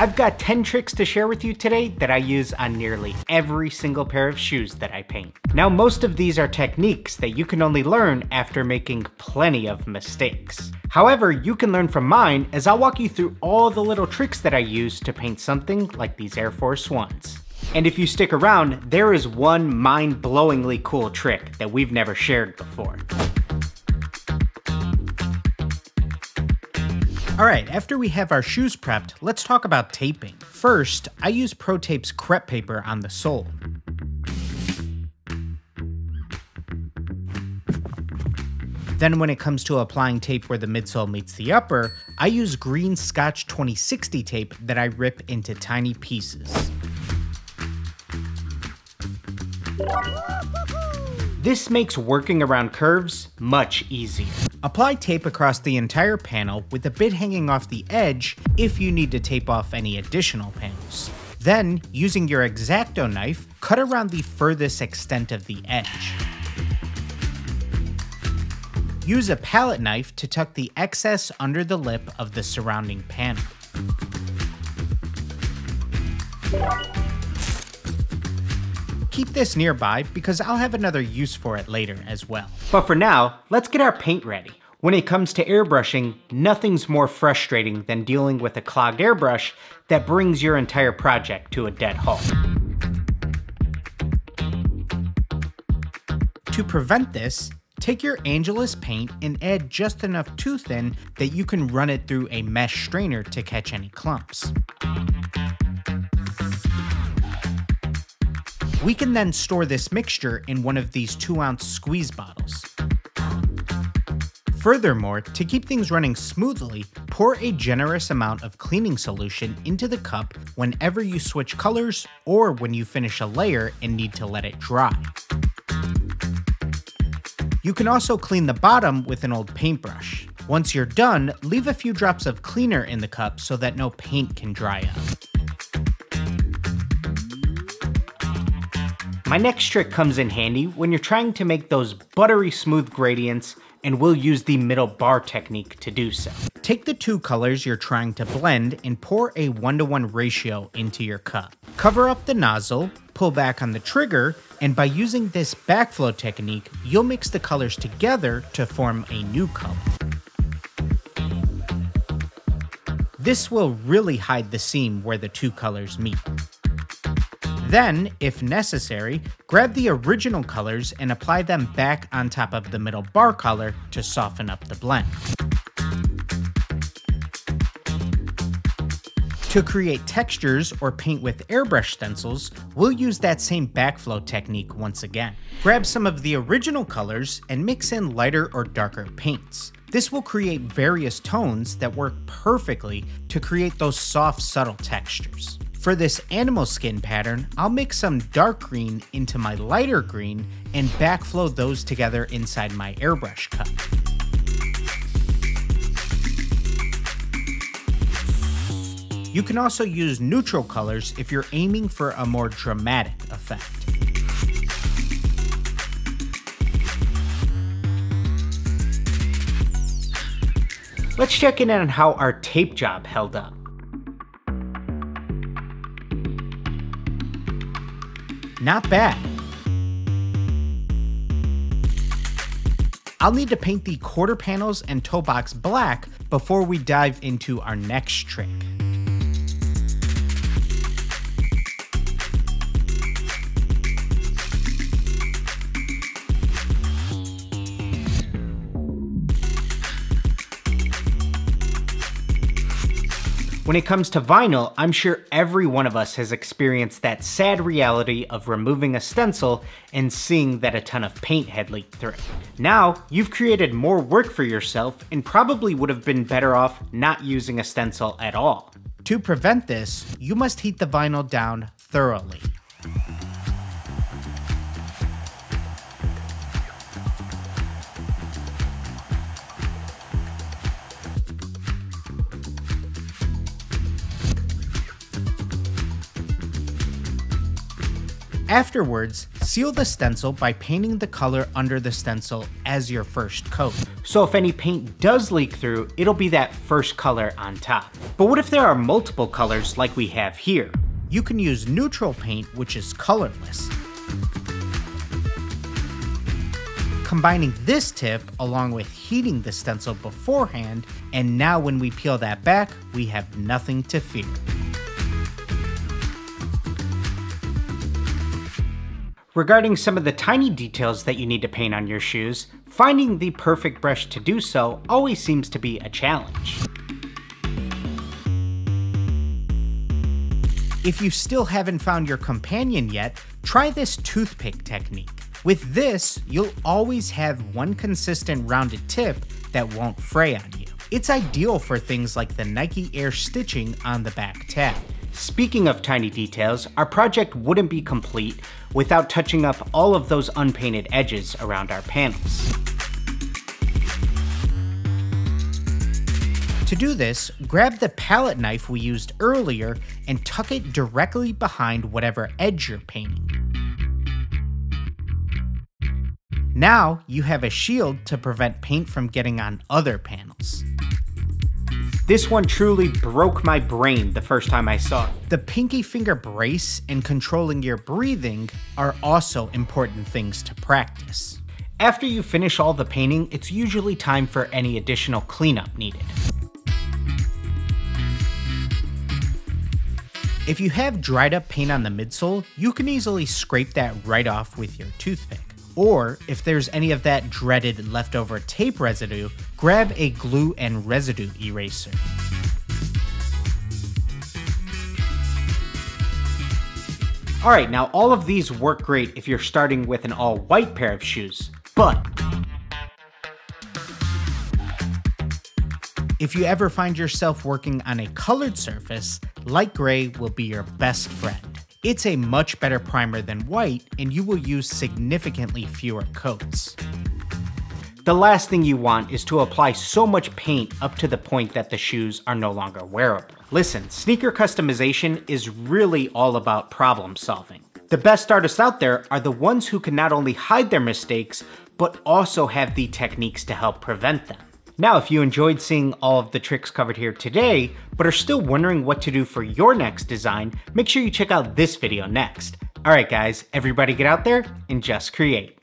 I've got 10 tricks to share with you today that I use on nearly every single pair of shoes that I paint. Now, most of these are techniques that you can only learn after making plenty of mistakes. However, you can learn from mine as I'll walk you through all the little tricks that I use to paint something like these Air Force Ones. And if you stick around, there is one mind-blowingly cool trick that we've never shared before. Alright, after we have our shoes prepped, let's talk about taping. First, I use ProTapes crepe paper on the sole. Then when it comes to applying tape where the midsole meets the upper, I use green Scotch 2060 tape that I rip into tiny pieces. This makes working around curves much easier. Apply tape across the entire panel with a bit hanging off the edge if you need to tape off any additional panels. Then, using your X-Acto knife, cut around the furthest extent of the edge. Use a palette knife to tuck the excess under the lip of the surrounding panel. Keep this nearby because I'll have another use for it later as well. But for now, let's get our paint ready. When it comes to airbrushing, nothing's more frustrating than dealing with a clogged airbrush that brings your entire project to a dead halt. To prevent this, take your Angelus paint and add just enough too thin that you can run it through a mesh strainer to catch any clumps. We can then store this mixture in one of these 2-ounce squeeze bottles. Furthermore, to keep things running smoothly, pour a generous amount of cleaning solution into the cup whenever you switch colors or when you finish a layer and need to let it dry. You can also clean the bottom with an old paintbrush. Once you're done, leave a few drops of cleaner in the cup so that no paint can dry out. My next trick comes in handy when you're trying to make those buttery smooth gradients, and we'll use the middle bar technique to do so. Take the two colors you're trying to blend and pour a 1:1 ratio into your cup. Cover up the nozzle, pull back on the trigger, and by using this backflow technique, you'll mix the colors together to form a new color. This will really hide the seam where the two colors meet. Then, if necessary, grab the original colors and apply them back on top of the middle bar color to soften up the blend. To create textures or paint with airbrush stencils, we'll use that same backflow technique once again. Grab some of the original colors and mix in lighter or darker paints. This will create various tones that work perfectly to create those soft, subtle textures. For this animal skin pattern, I'll mix some dark green into my lighter green and backflow those together inside my airbrush cup. You can also use neutral colors if you're aiming for a more dramatic effect. Let's check in on how our tape job held up. Not bad. I'll need to paint the quarter panels and toe box black before we dive into our next trick. When it comes to vinyl, I'm sure every one of us has experienced that sad reality of removing a stencil and seeing that a ton of paint had leaked through. Now, you've created more work for yourself and probably would have been better off not using a stencil at all. To prevent this, you must heat the vinyl down thoroughly. Afterwards, seal the stencil by painting the color under the stencil as your first coat. So if any paint does leak through, it'll be that first color on top. But what if there are multiple colors like we have here? You can use neutral paint, which is colorless. Combining this tip along with heating the stencil beforehand, and now when we peel that back, we have nothing to fear. Regarding some of the tiny details that you need to paint on your shoes, finding the perfect brush to do so always seems to be a challenge. If you still haven't found your companion yet, try this toothpick technique. With this, you'll always have one consistent rounded tip that won't fray on you. It's ideal for things like the Nike Air stitching on the back tab. Speaking of tiny details, our project wouldn't be complete without touching up all of those unpainted edges around our panels. To do this, grab the palette knife we used earlier and tuck it directly behind whatever edge you're painting. Now you have a shield to prevent paint from getting on other panels. This one truly broke my brain the first time I saw it. The pinky finger brace and controlling your breathing are also important things to practice. After you finish all the painting, it's usually time for any additional cleanup needed. If you have dried up paint on the midsole, you can easily scrape that right off with your toothpick. Or if there's any of that dreaded leftover tape residue, grab a glue and residue eraser. Alright, now all of these work great if you're starting with an all white pair of shoes, but if you ever find yourself working on a colored surface, light gray will be your best friend. It's a much better primer than white, and you will use significantly fewer coats. The last thing you want is to apply so much paint up to the point that the shoes are no longer wearable. Listen, sneaker customization is really all about problem solving. The best artists out there are the ones who can not only hide their mistakes, but also have the techniques to help prevent them. Now, if you enjoyed seeing all of the tricks covered here today, but are still wondering what to do for your next design, make sure you check out this video next. Alright guys, everybody get out there and just create.